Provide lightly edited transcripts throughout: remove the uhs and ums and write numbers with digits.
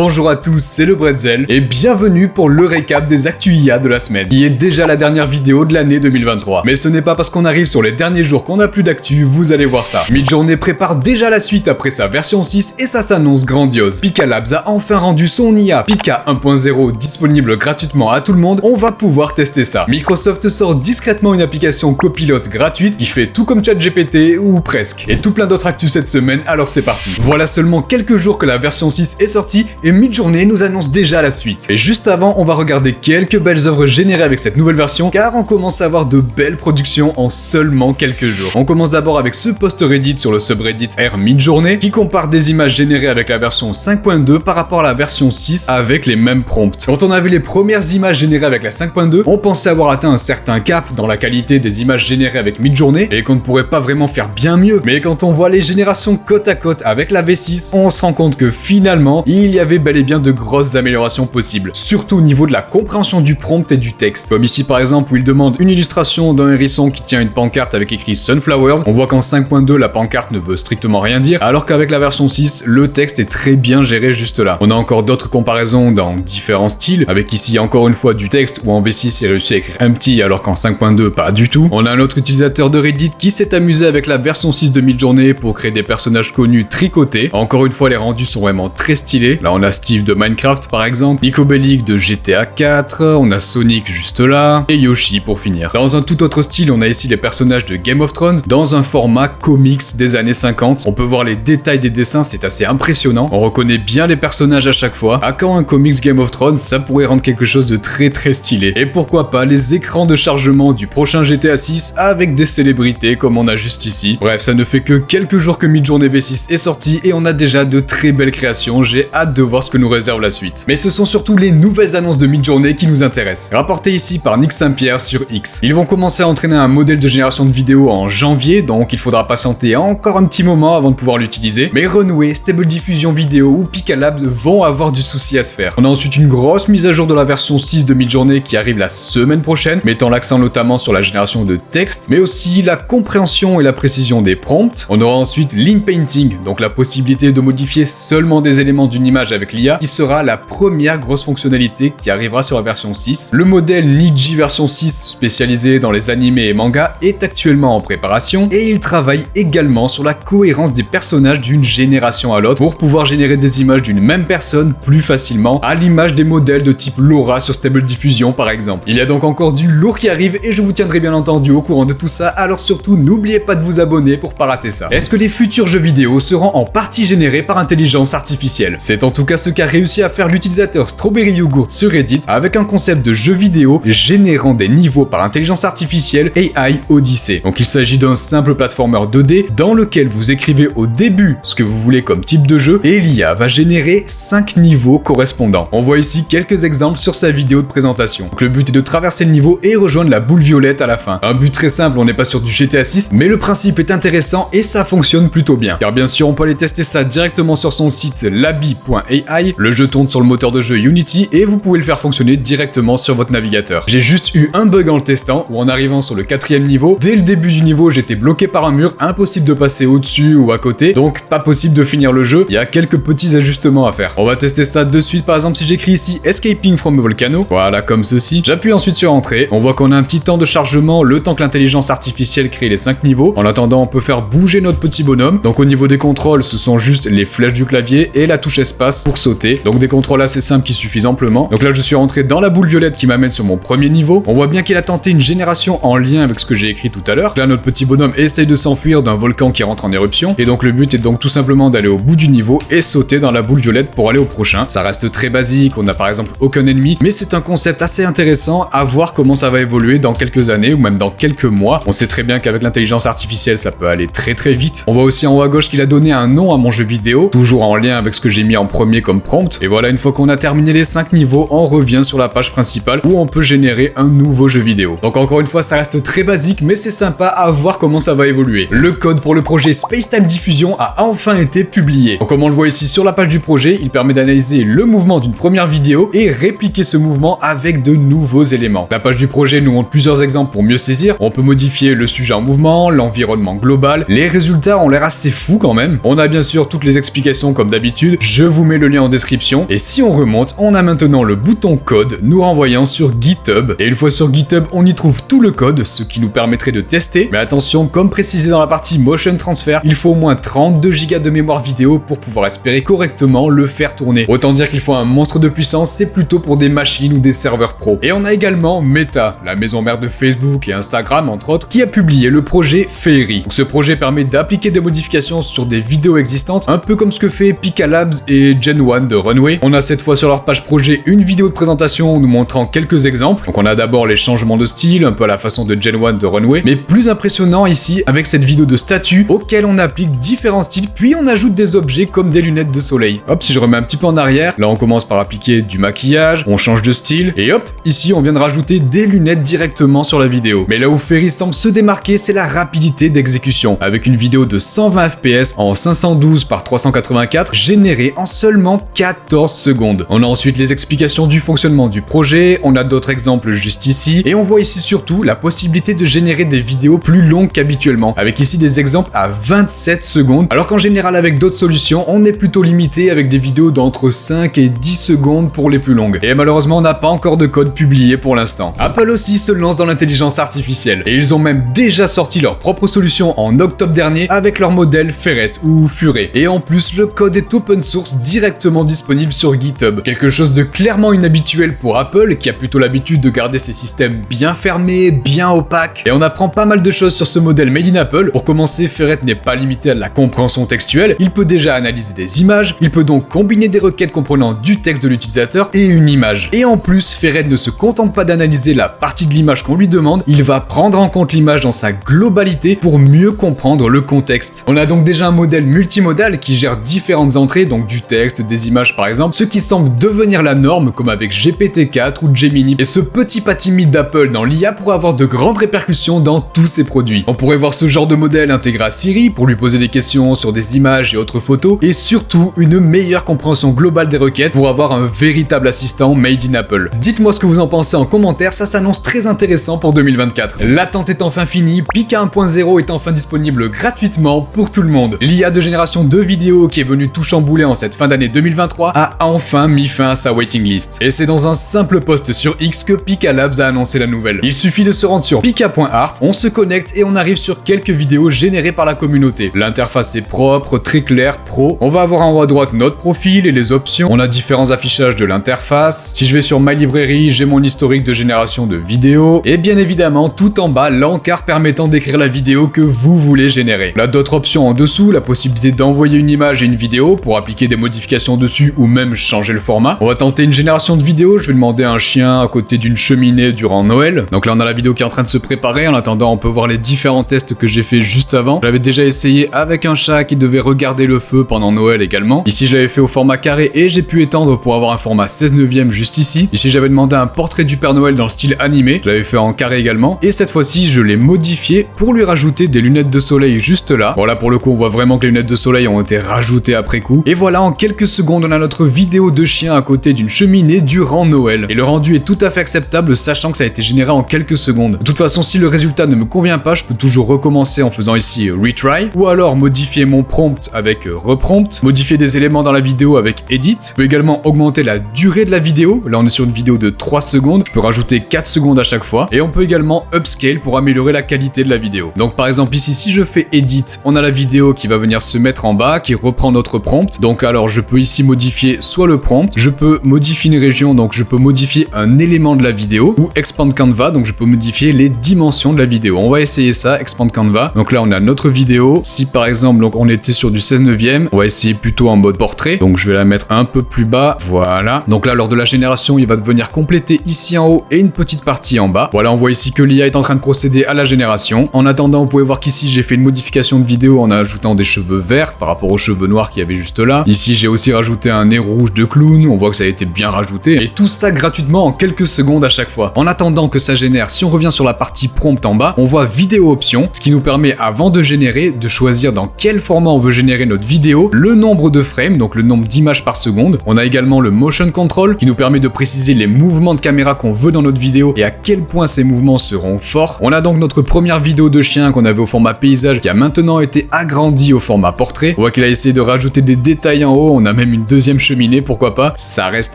Bonjour à tous, c'est le Bretzel et bienvenue pour le récap des actus IA de la semaine, qui est déjà la dernière vidéo de l'année 2023. Mais ce n'est pas parce qu'on arrive sur les derniers jours qu'on n'a plus d'actu, vous allez voir ça. Midjourney prépare déjà la suite après sa version 6 et ça s'annonce grandiose. Pika Labs a enfin rendu son IA Pika 1.0 disponible gratuitement à tout le monde, on va pouvoir tester ça. Microsoft sort discrètement une application copilote gratuite qui fait tout comme ChatGPT ou presque. Et tout plein d'autres actus cette semaine, alors c'est parti. Voilà seulement quelques jours que la version 6 est sortie et Midjourney nous annonce déjà la suite. Et juste avant, on va regarder quelques belles œuvres générées avec cette nouvelle version car on commence à avoir de belles productions en seulement quelques jours. On commence d'abord avec ce post Reddit sur le subreddit R Midjourney qui compare des images générées avec la version 5.2 par rapport à la version 6 avec les mêmes prompts. Quand on a vu les premières images générées avec la 5.2, on pensait avoir atteint un certain cap dans la qualité des images générées avec Midjourney et qu'on ne pourrait pas vraiment faire bien mieux. Mais quand on voit les générations côte à côte avec la V6, on se rend compte que finalement, il y avait bel et bien de grosses améliorations possibles, surtout au niveau de la compréhension du prompt et du texte. Comme ici par exemple où il demande une illustration d'un hérisson qui tient une pancarte avec écrit Sunflowers, on voit qu'en 5.2 la pancarte ne veut strictement rien dire, alors qu'avec la version 6, le texte est très bien géré juste là. On a encore d'autres comparaisons dans différents styles, avec ici encore une fois du texte où en V6 il réussit à écrire empty alors qu'en 5.2 pas du tout. On a un autre utilisateur de Reddit qui s'est amusé avec la version 6 de Midjourney pour créer des personnages connus tricotés. Encore une fois les rendus sont vraiment très stylés. Là on a Steve de Minecraft par exemple, Nico Bellic de GTA 4, on a Sonic juste là, et Yoshi pour finir. Dans un tout autre style, on a ici les personnages de Game of Thrones dans un format comics des années 50. On peut voir les détails des dessins, c'est assez impressionnant. On reconnaît bien les personnages à chaque fois. À quand un comics Game of Thrones, ça pourrait rendre quelque chose de très stylé. Et pourquoi pas les écrans de chargement du prochain GTA 6 avec des célébrités comme on a juste ici. Bref, ça ne fait que quelques jours que Midjourney V6 est sorti et on a déjà de très belles créations. J'ai hâte de voir ce que nous réserve la suite. Mais ce sont surtout les nouvelles annonces de Midjourney qui nous intéressent. Rapportées ici par Nick Saint-Pierre sur X. Ils vont commencer à entraîner un modèle de génération de vidéos en janvier, donc il faudra patienter encore un petit moment avant de pouvoir l'utiliser. Mais Runway, Stable Diffusion Vidéo ou Pika Labs vont avoir du souci à se faire. On a ensuite une grosse mise à jour de la version 6 de Midjourney qui arrive la semaine prochaine, mettant l'accent notamment sur la génération de texte, mais aussi la compréhension et la précision des prompts. On aura ensuite Link Painting, donc la possibilité de modifier seulement des éléments d'une image avec l'IA, qui sera la première grosse fonctionnalité qui arrivera sur la version 6. Le modèle Niji version 6, spécialisé dans les animés et mangas, est actuellement en préparation, et il travaille également sur la cohérence des personnages d'une génération à l'autre, pour pouvoir générer des images d'une même personne plus facilement, à l'image des modèles de type Laura sur Stable Diffusion par exemple. Il y a donc encore du lourd qui arrive, et je vous tiendrai bien entendu au courant de tout ça, alors surtout n'oubliez pas de vous abonner pour pas rater ça. Est-ce que les futurs jeux vidéo seront en partie générés par intelligence artificielle? C'est en tout cas ce qu'a réussi à faire l'utilisateur Strawberry Yogurt sur Reddit avec un concept de jeu vidéo générant des niveaux par intelligence artificielle AI Odyssey. Donc il s'agit d'un simple platformer 2D dans lequel vous écrivez au début ce que vous voulez comme type de jeu et l'IA va générer 5 niveaux correspondants. On voit ici quelques exemples sur sa vidéo de présentation. Donc le but est de traverser le niveau et rejoindre la boule violette à la fin. Un but très simple, on n'est pas sur du GTA 6, mais le principe est intéressant et ça fonctionne plutôt bien. Car bien sûr on peut aller tester ça directement sur son site labi.ai. Le jeu tourne sur le moteur de jeu Unity et vous pouvez le faire fonctionner directement sur votre navigateur. J'ai juste eu un bug en le testant où en arrivant sur le 4e niveau, dès le début du niveau j'étais bloqué par un mur, impossible de passer au-dessus ou à côté, donc pas possible de finir le jeu, il y a quelques petits ajustements à faire. On va tester ça de suite, par exemple si j'écris ici Escaping from a Volcano, voilà comme ceci, j'appuie ensuite sur Entrée, on voit qu'on a un petit temps de chargement, le temps que l'intelligence artificielle crée les 5 niveaux. En attendant on peut faire bouger notre petit bonhomme, donc au niveau des contrôles ce sont juste les flèches du clavier et la touche espace pour sauter, donc des contrôles assez simples qui suffisent amplement. Donc là je suis rentré dans la boule violette qui m'amène sur mon premier niveau, on voit bien qu'il a tenté une génération en lien avec ce que j'ai écrit tout à l'heure. Là notre petit bonhomme essaye de s'enfuir d'un volcan qui rentre en éruption, et donc le but est donc tout simplement d'aller au bout du niveau et sauter dans la boule violette pour aller au prochain. Ça reste très basique, on n'a par exemple aucun ennemi, mais c'est un concept assez intéressant à voir comment ça va évoluer dans quelques années ou même dans quelques mois. On sait très bien qu'avec l'intelligence artificielle ça peut aller très vite. On voit aussi en haut à gauche qu'il a donné un nom à mon jeu vidéo, toujours en lien avec ce que j'ai mis en premier comme prompt. Et voilà, une fois qu'on a terminé les 5 niveaux, on revient sur la page principale où on peut générer un nouveau jeu vidéo. Donc encore une fois, ça reste très basique, mais c'est sympa à voir comment ça va évoluer. Le code pour le projet Spacetime Diffusion a enfin été publié. Donc comme on le voit ici sur la page du projet, il permet d'analyser le mouvement d'une première vidéo et répliquer ce mouvement avec de nouveaux éléments. La page du projet nous montre plusieurs exemples pour mieux saisir. On peut modifier le sujet en mouvement, l'environnement global. Les résultats ont l'air assez fous quand même. On a bien sûr toutes les explications comme d'habitude. Je vous mets le le lien en description. Et si on remonte, on a maintenant le bouton code nous renvoyant sur GitHub. Et une fois sur GitHub, on y trouve tout le code, ce qui nous permettrait de tester. Mais attention, comme précisé dans la partie Motion Transfer, il faut au moins 32 Go de mémoire vidéo pour pouvoir espérer correctement le faire tourner. Autant dire qu'il faut un monstre de puissance, c'est plutôt pour des machines ou des serveurs pro. Et on a également Meta, la maison mère de Facebook et Instagram entre autres, qui a publié le projet Fairy. Donc ce projet permet d'appliquer des modifications sur des vidéos existantes, un peu comme ce que fait Pika Labs et Gen 1 de Runway. On a cette fois sur leur page projet une vidéo de présentation nous montrant quelques exemples. Donc on a d'abord les changements de style, un peu à la façon de Gen 1 de Runway, mais plus impressionnant ici avec cette vidéo de statut auquel on applique différents styles, puis on ajoute des objets comme des lunettes de soleil. Hop, si je remets un petit peu en arrière, là on commence par appliquer du maquillage, on change de style, et hop, ici on vient de rajouter des lunettes directement sur la vidéo. Mais là où Fairy semble se démarquer, c'est la rapidité d'exécution, avec une vidéo de 120 fps en 512 par 384 générée en seulement 14 secondes. On a ensuite les explications du fonctionnement du projet, on a d'autres exemples juste ici, et on voit ici surtout la possibilité de générer des vidéos plus longues qu'habituellement, avec ici des exemples à 27 secondes, alors qu'en général avec d'autres solutions, on est plutôt limité avec des vidéos d'entre 5 et 10 secondes pour les plus longues. Et malheureusement, on n'a pas encore de code publié pour l'instant. Apple aussi se lance dans l'intelligence artificielle, et ils ont même déjà sorti leur propre solution en octobre dernier avec leur modèle Ferret ou Furet. Et en plus, le code est open source directement disponible sur GitHub. Quelque chose de clairement inhabituel pour Apple, qui a plutôt l'habitude de garder ses systèmes bien fermés, bien opaques. Et on apprend pas mal de choses sur ce modèle made in Apple. Pour commencer, Ferret n'est pas limité à la compréhension textuelle, il peut déjà analyser des images, il peut donc combiner des requêtes comprenant du texte de l'utilisateur et une image. Et en plus, Ferret ne se contente pas d'analyser la partie de l'image qu'on lui demande, il va prendre en compte l'image dans sa globalité pour mieux comprendre le contexte. On a donc déjà un modèle multimodal qui gère différentes entrées, donc du texte, des images par exemple, ce qui semble devenir la norme comme avec GPT-4 ou Gemini. Et ce petit pas timide d'Apple dans l'IA pourrait avoir de grandes répercussions dans tous ses produits. On pourrait voir ce genre de modèle intégré à Siri pour lui poser des questions sur des images et autres photos, et surtout une meilleure compréhension globale des requêtes pour avoir un véritable assistant made in Apple. Dites-moi ce que vous en pensez en commentaire, ça s'annonce très intéressant pour 2024. L'attente est enfin finie, Pika 1.0 est enfin disponible gratuitement pour tout le monde. L'IA de génération de vidéos qui est venue tout chambouler en cette fin d'année 2023 a enfin mis fin à sa waiting list. Et c'est dans un simple post sur X que Pika Labs a annoncé la nouvelle. Il suffit de se rendre sur pika.art, on se connecte et on arrive sur quelques vidéos générées par la communauté. L'interface est propre, très claire, pro. On va avoir en haut à droite notre profil et les options. On a différents affichages de l'interface. Si je vais sur My Library, j'ai mon historique de génération de vidéos. Et bien évidemment, tout en bas, l'encart permettant d'écrire la vidéo que vous voulez générer. On a d'autres options en dessous, la possibilité d'envoyer une image et une vidéo pour appliquer des modifications dessus ou même changer le format. On va tenter une génération de vidéos. Je vais demander un chien à côté d'une cheminée durant Noël. Donc là, on a la vidéo qui est en train de se préparer. En attendant, on peut voir les différents tests que j'ai fait juste avant. J'avais déjà essayé avec un chat qui devait regarder le feu pendant Noël également. Ici, je l'avais fait au format carré et j'ai pu étendre pour avoir un format 16/9 juste ici. Ici, j'avais demandé un portrait du Père Noël dans le style animé. Je l'avais fait en carré également. Et cette fois-ci, je l'ai modifié pour lui rajouter des lunettes de soleil juste là. Bon, là, pour le coup, on voit vraiment que les lunettes de soleil ont été rajoutées après coup. Et voilà, en quelques secondes, on a notre vidéo de chien à côté d'une cheminée durant Noël. Et le rendu est tout à fait acceptable, sachant que ça a été généré en quelques secondes. De toute façon, si le résultat ne me convient pas, je peux toujours recommencer en faisant ici retry, ou alors modifier mon prompt avec reprompt, modifier des éléments dans la vidéo avec edit. Je peux également augmenter la durée de la vidéo. Là, on est sur une vidéo de 3 secondes. Je peux rajouter 4 secondes à chaque fois. Et on peut également upscale pour améliorer la qualité de la vidéo. Donc, par exemple, ici, si je fais edit, on a la vidéo qui va venir se mettre en bas, qui reprend notre prompt. Donc, alors, je peux ici modifier soit le prompt, je peux modifier une région, donc je peux modifier un élément de la vidéo, ou expand canva, donc je peux modifier les dimensions de la vidéo. On va essayer ça, expand canva. Donc là, on a notre vidéo. Si par exemple, donc on était sur du 16/9, on va essayer plutôt en mode portrait. Donc je vais la mettre un peu plus bas. Voilà. Donc là, lors de la génération, il va venir compléter ici en haut et une petite partie en bas. Voilà, on voit ici que l'IA est en train de procéder à la génération. En attendant, vous pouvez voir qu'ici, j'ai fait une modification de vidéo en ajoutant des cheveux verts par rapport aux cheveux noirs qu'il y avait juste là. Ici, j'ai aussi rajouté un nez rouge de clown. On voit que ça a été bien rajouté. Et tout ça gratuitement en quelques secondes à chaque fois. En attendant que ça génère, si on revient sur la partie prompt en bas, on voit vidéo option, ce qui nous permet avant de générer, de choisir dans quel format on veut générer notre vidéo, le nombre de frames, donc le nombre d'images par seconde. On a également le motion control qui nous permet de préciser les mouvements de caméra qu'on veut dans notre vidéo et à quel point ces mouvements seront forts. On a donc notre première vidéo de chien qu'on avait au format paysage qui a maintenant été agrandie au format portrait. On voit qu'il a essayé de rajouter des détails en haut, on a même une deuxième cheminée, pourquoi pas. Ça reste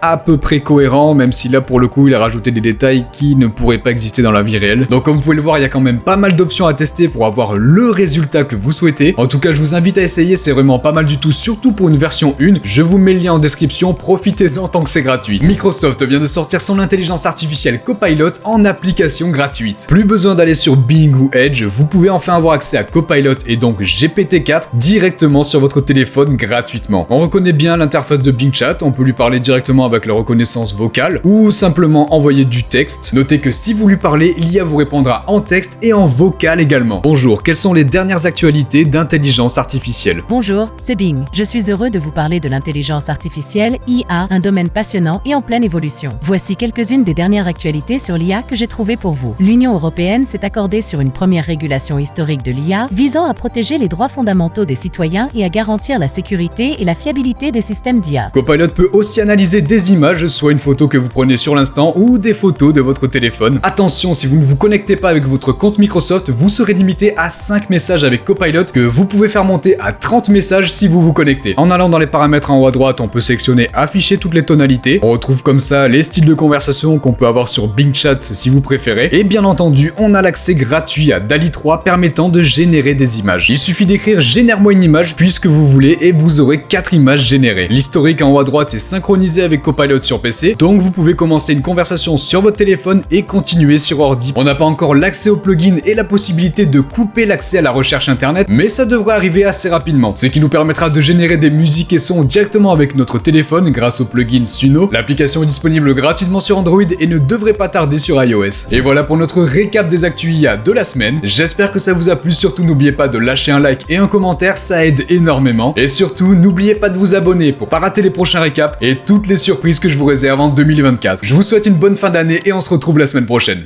à peu près cohérent, même si là pour le coup il a rajouté des détails qui ne pourraient pas exister dans la vie réelle. Donc comme vous pouvez le voir, il y a quand même pas mal d'options à tester pour avoir le résultat que vous souhaitez. En tout cas, je vous invite à essayer, c'est vraiment pas mal du tout, surtout pour une version 1. Je vous mets le lien en description, profitez-en tant que c'est gratuit. Microsoft vient de sortir son intelligence artificielle Copilot en application gratuite. Plus besoin d'aller sur Bing ou Edge, vous pouvez enfin avoir accès à Copilot et donc GPT-4 directement sur votre téléphone gratuitement. On reconnaît bien l'interface de Bing Chat, on peut lui parler directement avec la reconnaissance vocale ou simplement envoyer du texte. Notez que si vous lui parlez, l'IA vous répondra en texte et en vocal également. Bonjour, quelles sont les dernières actualités d'intelligence artificielle? Bonjour, c'est Bing. Je suis heureux de vous parler de l'intelligence artificielle, IA, un domaine passionnant et en pleine évolution. Voici quelques-unes des dernières actualités sur l'IA que j'ai trouvées pour vous. L'Union européenne s'est accordée sur une première régulation historique de l'IA visant à protéger les droits fondamentaux des citoyens et à garantir la sécurité et la fiabilité des systèmes d'IA. Copilot peut aussi analyser des images, soit une photo que vous prenez sur l'instant ou des photos de votre téléphone. Attention, si vous ne vous connectez pas avec votre compte Microsoft, vous serez limité à 5 messages avec Copilot que vous pouvez faire monter à 30 messages si vous vous connectez. En allant dans les paramètres en haut à droite, on peut sélectionner afficher toutes les tonalités. On retrouve comme ça les styles de conversation qu'on peut avoir sur Bing Chat si vous préférez. Et bien entendu, on a l'accès gratuit à DALL-E 3 permettant de générer des images. Il suffit d'écrire génère-moi une image puisque vous voulez et vous aurez 4 images générées. L'historique en haut à droite est synchronisé avec Copilot sur PC, donc vous pouvez commencer une conversation sur votre téléphone et continuer sur ordi. On n'a pas encore l'accès au plugin et la possibilité de couper l'accès à la recherche internet, mais ça devrait arriver assez rapidement, ce qui nous permettra de générer des musiques et sons directement avec notre téléphone grâce au plugin Suno. L'application est disponible gratuitement sur Android et ne devrait pas tarder sur iOS. Et voilà pour notre récap des actus IA de la semaine. J'espère que ça vous a plu, surtout n'oubliez pas de lâcher un like et un commentaire, ça aide énormément. Et surtout, n'oubliez pas de vous abonner pour pas rater les prochains récaps et toutes les surprises que je vous réserve en 2024. Je vous souhaite une bonne fin d'année et on se retrouve la semaine prochaine.